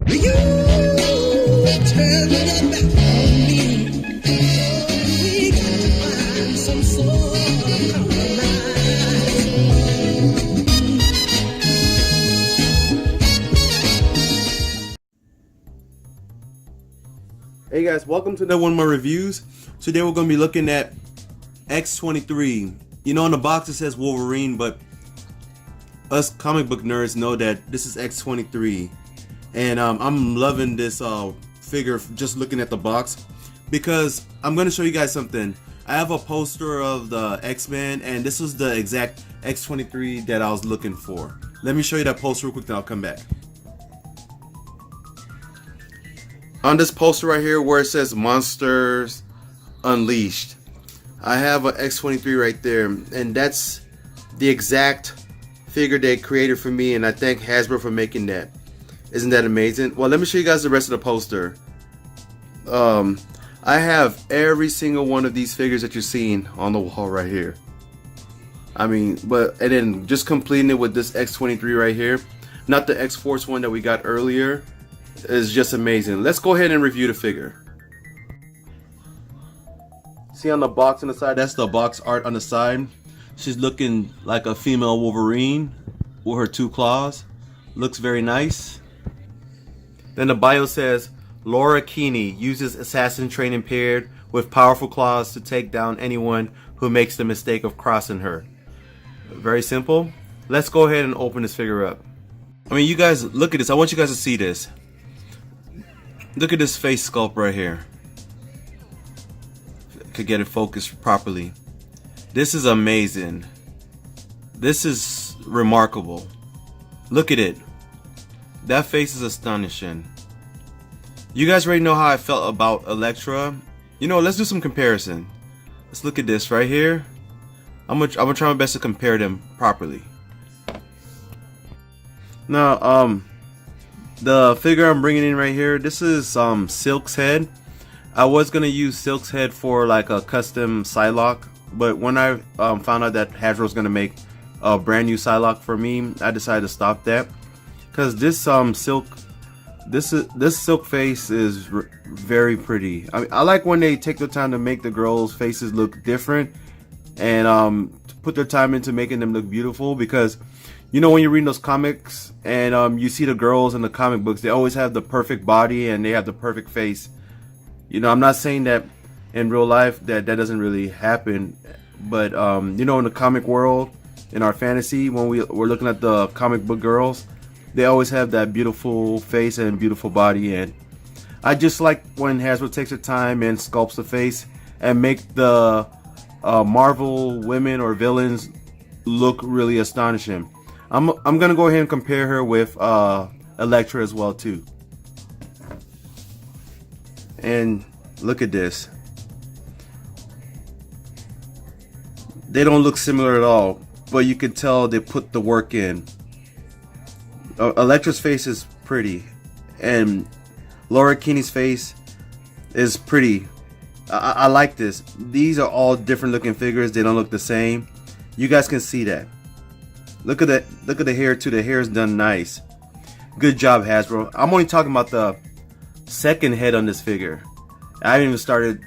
You turn your back on me. We got to find some sort of compromise. Hey guys, welcome to another one of my reviews. Today we're going to be looking at X-23. You know, on the box it says Wolverine, but us comic book nerds know that this is X-23. And I'm loving this figure just looking at the box, because I'm going to show you guys something. I have a poster of the X-Men, and this was the exact X-23 that I was looking for. Let me show you that poster real quick, then I'll come back. On this poster right here where it says Monsters Unleashed, I have an X-23 right there, and that's the exact figure they created for me, and I thank Hasbro for making that. Isn't that amazing? Well, let me show you guys the rest of the poster. I have every single one of these figures that you're seeing on the wall right here. I mean, and then just completing it with this X-23 right here, not the X-Force one that we got earlier, is just amazing. Let's go ahead and review the figure. See on the box on the side, that's the box art on the side. She's looking like a female Wolverine with her two claws. Looks very nice. Then the bio says, Laura Keeney uses assassin training paired with powerful claws to take down anyone who makes the mistake of crossing her. Very simple. Let's go ahead and open this figure up. I mean, you guys, look at this. I want you guys to see this. Look at this face sculpt right here. Could get it focused properly. This is amazing. This is remarkable. Look at it. That face is astonishing. You guys already know how I felt about Elektra. You know, let's do some comparison. Let's look at this right here. I'm gonna try my best to compare them properly. Now, the figure I'm bringing in right here, this is Silk's head. I was gonna use Silk's head for like a custom Psylocke, but when I found out that Hasbro was gonna make a brand new Psylocke for me, I decided to stop that. Because this Silk face is very pretty. I mean, I like when they take the time to make the girls' faces look different, and put their time into making them look beautiful. Because you know, when you're reading those comics and you see the girls in the comic books, they always have the perfect body and they have the perfect face. You know, I'm not saying that in real life that doesn't really happen, but you know, in the comic world, in our fantasy, when we're looking at the comic book girls, they always have that beautiful face and beautiful body. And I just like when Hasbro takes their time and sculpts the face and make the Marvel women or villains look really astonishing. I'm gonna go ahead and compare her with Elektra as well too. And look at this. They don't look similar at all, but you can tell they put the work in. Elektra's face is pretty, and Laura Keeney's face is pretty. I like this. These are all different looking figures. They don't look the same. You guys can see that. Look at that. Look at the hair too. The hair is done nice. Good job, Hasbro. I'm only talking about the second head on this figure. I haven't even started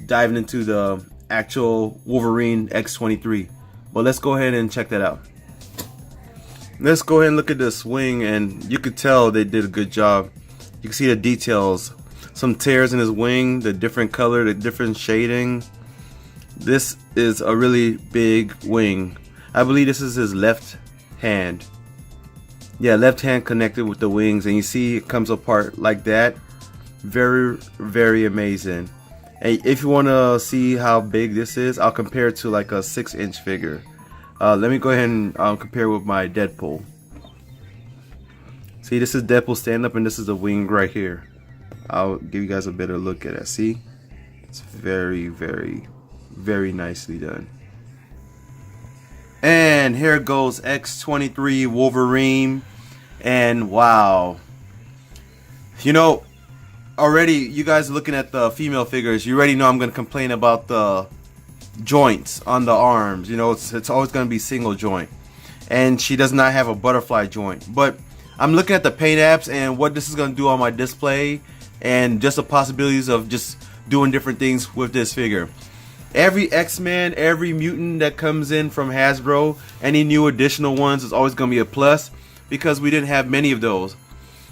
diving into the actual Wolverine X-23. But let's go ahead and check that out. Let's go ahead and look at this wing, and you could tell they did a good job. You can see the details. Some tears in his wing, the different color, the different shading. This is a really big wing. I believe this is his left hand. Yeah, left hand connected with the wings, and you see it comes apart like that. Very, very amazing. And if you want to see how big this is, I'll compare it to like a 6-inch figure. Let me go ahead and compare with my Deadpool. See, this is Deadpool stand up, and this is the wing right here. I'll give you guys a better look at it. See, it's very, very, very nicely done. And here goes X-23 Wolverine, and wow, you know, already you guys are looking at the female figures. You already know I'm going to complain about the joints on the arms. You know, it's always going to be single joint, and she does not have a butterfly joint. But I'm looking at the paint apps and what this is going to do on my display, and just the possibilities of just doing different things with this figure. Every X-Men, every mutant that comes in from Hasbro, any new additional ones is always going to be a plus, because we didn't have many of those.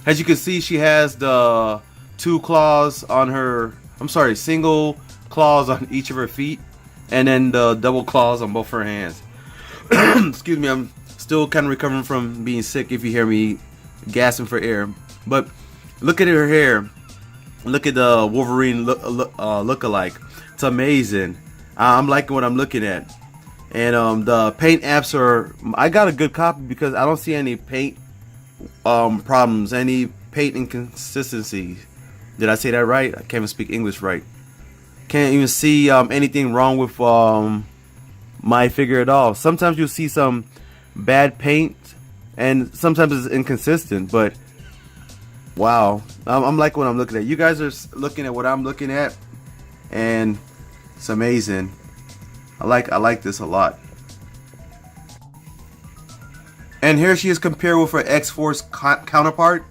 As you can see, she has the two claws on her, I'm sorry, single claws on each of her feet, and then the double claws on both her hands. Excuse me, I'm still kind of recovering from being sick if you hear me gasping for air. But look at her hair. Look at the Wolverine look-alike. It's amazing. I'm liking what I'm looking at. And the paint apps are, I got a good copy because I don't see any paint problems, any paint inconsistencies. Did I say that right? I can't even speak English right. Can't even see anything wrong with my figure at all. Sometimes you'll see some bad paint, and sometimes it's inconsistent, but wow, I'm liking what I'm looking at. You guys are looking at what I'm looking at, and it's amazing. I like this a lot. And here she is compared with her X-Force counterpart.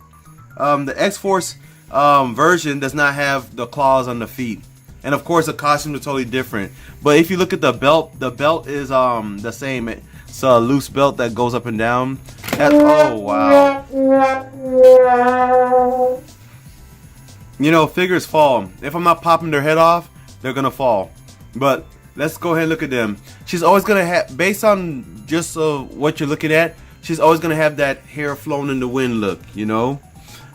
The X-Force version does not have the claws on the feet, and of course the costumes are totally different. But if you look at the belt is the same. It's a loose belt that goes up and down. Oh wow! You know, figures fall. If I'm not popping their head off, they're gonna fall. But let's go ahead and look at them. She's always gonna have, based on just what you're looking at, she's always gonna have that hair flowing in the wind look. You know,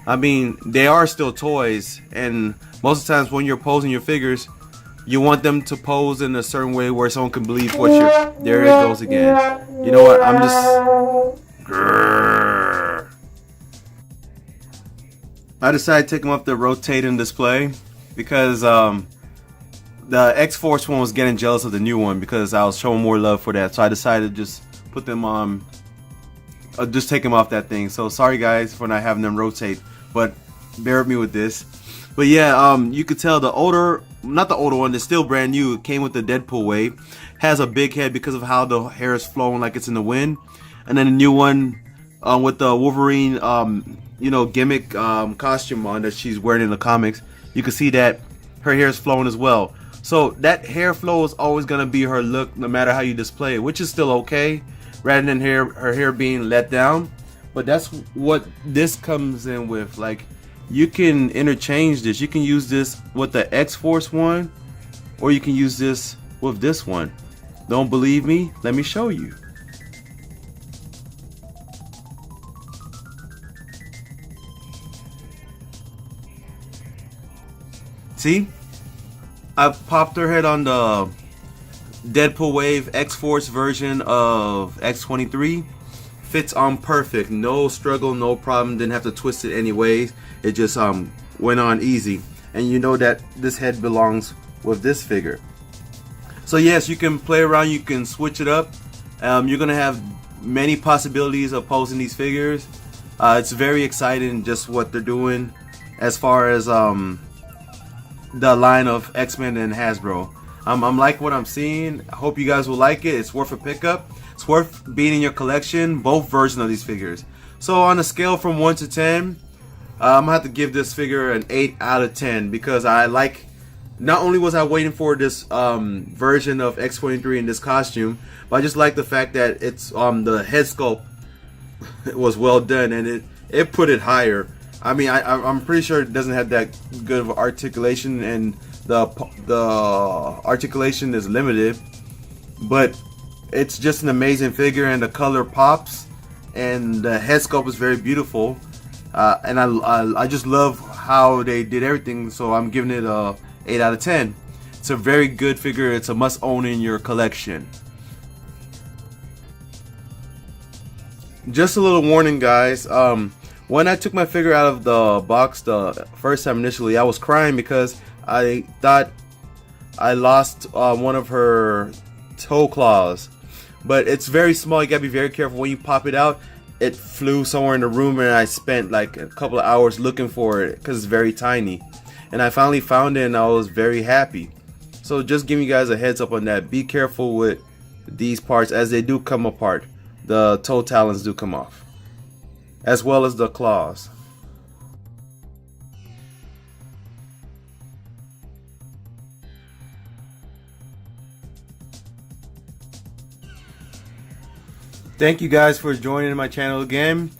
I mean, they are still toys, and most of the times when you're posing your figures, you want them to pose in a certain way where someone can believe what you're. There it goes again. You know what? I'm just. Grrr. I decided to take them off the rotating display because the X-Force one was getting jealous of the new one because I was showing more love for that. So I decided to just put them on. Just take them off that thing. So sorry guys for not having them rotate, but bear with me with this. But yeah, you could tell the older, not the older one, it's still brand new. It came with the Deadpool wave. Has a big head because of how the hair is flowing like it's in the wind. And then the new one with the Wolverine, you know, gimmick costume on that she's wearing in the comics. You can see that her hair is flowing as well. So that hair flow is always gonna be her look, no matter how you display it, which is still okay, rather than her hair being let down. But that's what this comes in with. Like, you can interchange this. You can use this with the X-Force one, or you can use this with this one. Don't believe me? Let me show you. See? I've popped her head on the Deadpool Wave X-Force version of X-23. Fits on perfect. No struggle, no problem. Didn't have to twist it anyways. It just went on easy. And you know that this head belongs with this figure. So yes, you can play around. You can switch it up. You're going to have many possibilities of posing these figures. It's very exciting just what they're doing as far as the line of X-Men and Hasbro. I'm like what I'm seeing. I hope you guys will like it. It's worth a pickup. It's worth being in your collection, both versions of these figures. So on a scale from 1 to 10, I'm gonna have to give this figure an 8 out of 10 because I like. Not only was I waiting for this version of X-23 in this costume, but I just like the fact that it's the head sculpt was well done and it put it higher. I mean, I'm pretty sure it doesn't have that good of articulation, and the articulation is limited, but it's just an amazing figure, and the color pops, and the head sculpt is very beautiful, and I just love how they did everything. So I'm giving it a 8 out of 10. It's a very good figure. It's a must own in your collection. Just a little warning, guys. When I took my figure out of the box the first time initially, I was crying because I thought I lost one of her toe claws. But it's very small. You gotta be very careful when you pop it out. It flew somewhere in the room, and I spent like a couple of hours looking for it because it's very tiny. And I finally found it, and I was very happy. So just giving you guys a heads up on that. Be careful with these parts as they do come apart. The toe talons do come off. as well as the claws. Thank you guys for joining my channel again.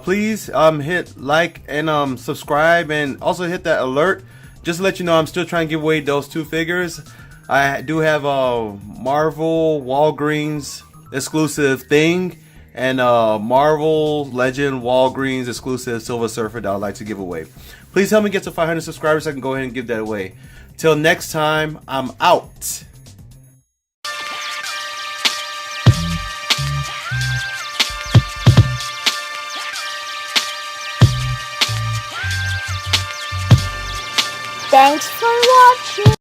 Please hit like and subscribe, and also hit that alert just to let you know I'm still trying to give away those 2 figures. I do have a Marvel Walgreens exclusive thing and a Marvel Legend Walgreens exclusive Silver Surfer that I'd like to give away. Please help me get to 500 subscribers so I can go ahead and give that away. Till next time, I'm out. Thanks for watching.